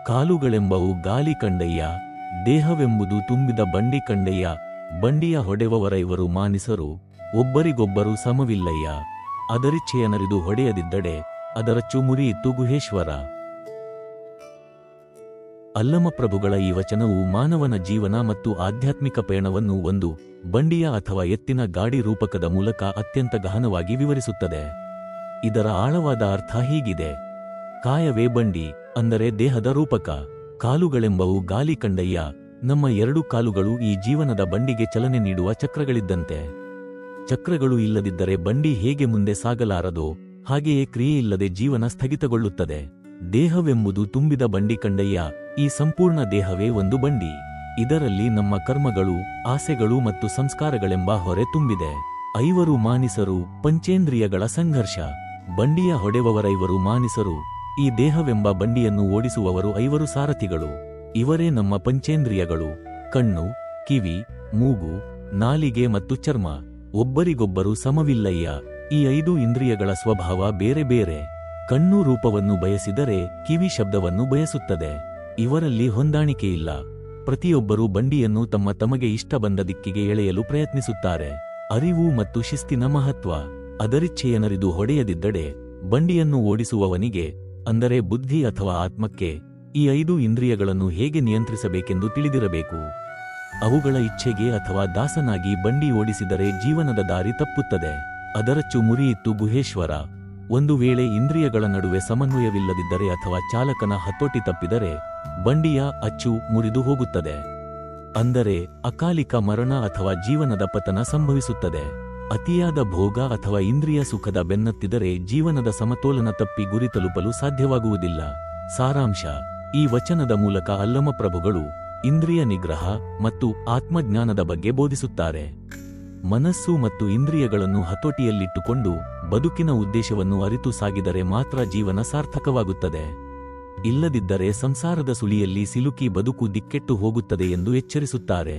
ಕಾಲುಗಳೆಂಬವು ಗಾಲಿ ಕಂಡಯ್ಯ, ದೇಹವೆಂಬುದು ತುಂಬಿದ ಬಂಡಿ ಕಂಡಯ್ಯ. ಬಂಡಿಯ ಹೊಡೆವವರ ಇವರು ಮಾನಿಸರು, ಒಬ್ಬರಿಗೊಬ್ಬರು ಸಮವಿಲ್ಲಯ್ಯ. ಅದರಿಚ್ಛೆಯನರಿದು ಹೊಡೆಯದಿದ್ದಡೆ, ಅದರಚ್ಚು ಮುರಿಯಿತು ಗುಹೇಶ್ವರ. ಅಲ್ಲಮಪ್ರಭುಗಳ ಈ ವಚನವು ಮಾನವನ ಜೀವನ ಮತ್ತು ಆಧ್ಯಾತ್ಮಿಕ ಪಯಣವನ್ನು ಒಂದು ಬಂಡಿಯ ಅಥವಾ ಎತ್ತಿನ ಗಾಡಿ ರೂಪಕದ ಮೂಲಕ ಅತ್ಯಂತ ಗಹನವಾಗಿ ವಿವರಿಸುತ್ತದೆ. ಇದರ ಆಳವಾದ ಅರ್ಥ ಹೀಗಿದೆ: ಕಾಯವೇ ಬಂಡಿ, ಅಂದರೆ ದೇಹದ ರೂಪಕ. ಕಾಲುಗಳೆಂಬವು ಗಾಲಿ ಕಂಡಯ್ಯ, ನಮ್ಮ ಎರಡು ಕಾಲುಗಳು ಈ ಜೀವನದ ಬಂಡಿಗೆ ಚಲನೆ ನೀಡುವ ಚಕ್ರಗಳಿದ್ದಂತೆ. ಚಕ್ರಗಳು ಇಲ್ಲದಿದ್ದರೆ ಬಂಡಿ ಹೇಗೆ ಮುಂದೆ ಸಾಗಲಾರದೋ ಹಾಗೆಯೇ ಕ್ರಿಯೆಯಿಲ್ಲದೆ ಜೀವನ ಸ್ಥಗಿತಗೊಳ್ಳುತ್ತದೆ. ದೇಹವೆಂಬುದು ತುಂಬಿದ ಬಂಡಿ ಕಂಡಯ್ಯ, ಈ ಸಂಪೂರ್ಣ ದೇಹವೇ ಒಂದು ಬಂಡಿ. ಇದರಲ್ಲಿ ನಮ್ಮ ಕರ್ಮಗಳು, ಆಸೆಗಳು ಮತ್ತು ಸಂಸ್ಕಾರಗಳೆಂಬ ಹೊರೆ ತುಂಬಿದೆ. ಐವರು ಮಾನಿಸರು, ಪಂಚೇಂದ್ರಿಯಗಳ ಸಂಘರ್ಷ. ಬಂಡಿಯ ಹೊಡೆವವರ ಇವರು ಮಾನಿಸರು, ಈ ದೇಹವೆಂಬ ಬಂಡಿಯನ್ನು ಓಡಿಸುವವರು ಐವರು ಸಾರಥಿಗಳು. ಇವರೇ ನಮ್ಮ ಪಂಚೇಂದ್ರಿಯಗಳು: ಕಣ್ಣು, ಕಿವಿ, ಮೂಗು, ನಾಲಿಗೆ ಮತ್ತು ಚರ್ಮ. ಒಬ್ಬರಿಗೊಬ್ಬರು ಸಮವಿಲ್ಲಯ್ಯ. ಈ 5 ಇಂದ್ರಿಯಗಳ ಸ್ವಭಾವ ಬೇರೆ ಬೇರೆ. ಕಣ್ಣು ರೂಪವನ್ನು ಬಯಸಿದರೆ ಕಿವಿ ಶಬ್ದವನ್ನು ಬಯಸುತ್ತದೆ. ಇವರಲ್ಲಿ ಹೊಂದಾಣಿಕೆಯಿಲ್ಲ. ಪ್ರತಿಯೊಬ್ಬರೂ ಬಂಡಿಯನ್ನು ತಮಗೆ ಇಷ್ಟ ಬಂದ ದಿಕ್ಕಿಗೆ ಎಳೆಯಲು ಪ್ರಯತ್ನಿಸುತ್ತಾರೆ. ಅರಿವು ಮತ್ತು ಶಿಸ್ತಿನ ಮಹತ್ವ. ಅದರಿಚ್ಛೆಯನರಿದು ಹೊಡೆಯದಿದ್ದಡೆ, ಬಂಡಿಯನ್ನು ಓಡಿಸುವವನಿಗೆ, ಅಂದರೆ ಬುದ್ಧಿ ಅಥವಾ ಆತ್ಮಕ್ಕೆ, ಈ 5 ಇಂದ್ರಿಯಗಳನ್ನು ಹೇಗೆ ನಿಯಂತ್ರಿಸಬೇಕೆಂದು ತಿಳಿದಿರಬೇಕು. ಅವುಗಳ ಇಚ್ಛೆಗೆ ಅಥವಾ ದಾಸನಾಗಿ ಬಂಡಿ ಓಡಿಸಿದರೆ ಜೀವನದ ದಾರಿ ತಪ್ಪುತ್ತದೆ. ಅದರಚ್ಚು ಮುರಿಯಿತು ಗುಹೇಶ್ವರ. ಒಂದು ವೇಳೆ ಇಂದ್ರಿಯಗಳ ನಡುವೆ ಸಮನ್ವಯವಿಲ್ಲದಿದ್ದರೆ ಅಥವಾ ಚಾಲಕನ ಹತೋಟಿ ತಪ್ಪಿದರೆ ಬಂಡಿಯ ಅಚ್ಚು ಮುರಿದು ಹೋಗುತ್ತದೆ. ಅಂದರೆ ಅಕಾಲಿಕ ಮರಣ ಅಥವಾ ಜೀವನದ ಪತನ ಸಂಭವಿಸುತ್ತದೆ. ಅತಿಯಾದ ಭೋಗ ಅಥವಾ ಇಂದ್ರಿಯ ಸುಖದ ಬೆನ್ನತ್ತಿದರೆ ಜೀವನದ ಸಮತೋಲನ ತಪ್ಪಿ ಗುರಿ ತಲುಪಲು ಸಾಧ್ಯವಾಗುವುದಿಲ್ಲ. ಸಾರಾಂಶ: ಈ ವಚನದ ಮೂಲಕ ಅಲ್ಲಮಪ್ರಭುಗಳು ಇಂದ್ರಿಯ ನಿಗ್ರಹ ಮತ್ತು ಆತ್ಮಜ್ಞಾನದ ಬಗ್ಗೆ ಬೋಧಿಸುತ್ತಾರೆ. ಮನಸ್ಸು ಮತ್ತು ಇಂದ್ರಿಯಗಳನ್ನು ಹತೋಟಿಯಲ್ಲಿಟ್ಟುಕೊಂಡು ಬದುಕಿನ ಉದ್ದೇಶವನ್ನು ಅರಿತು ಸಾಗಿದರೆ ಮಾತ್ರ ಜೀವನ ಸಾರ್ಥಕವಾಗುತ್ತದೆ. ಇಲ್ಲದಿದ್ದರೆ ಸಂಸಾರದ ಸುಳಿಯಲ್ಲಿ ಸಿಲುಕಿ ಬದುಕು ದಿಕ್ಕೆಟ್ಟು ಹೋಗುತ್ತದೆ ಎಂದು ಎಚ್ಚರಿಸುತ್ತಾರೆ.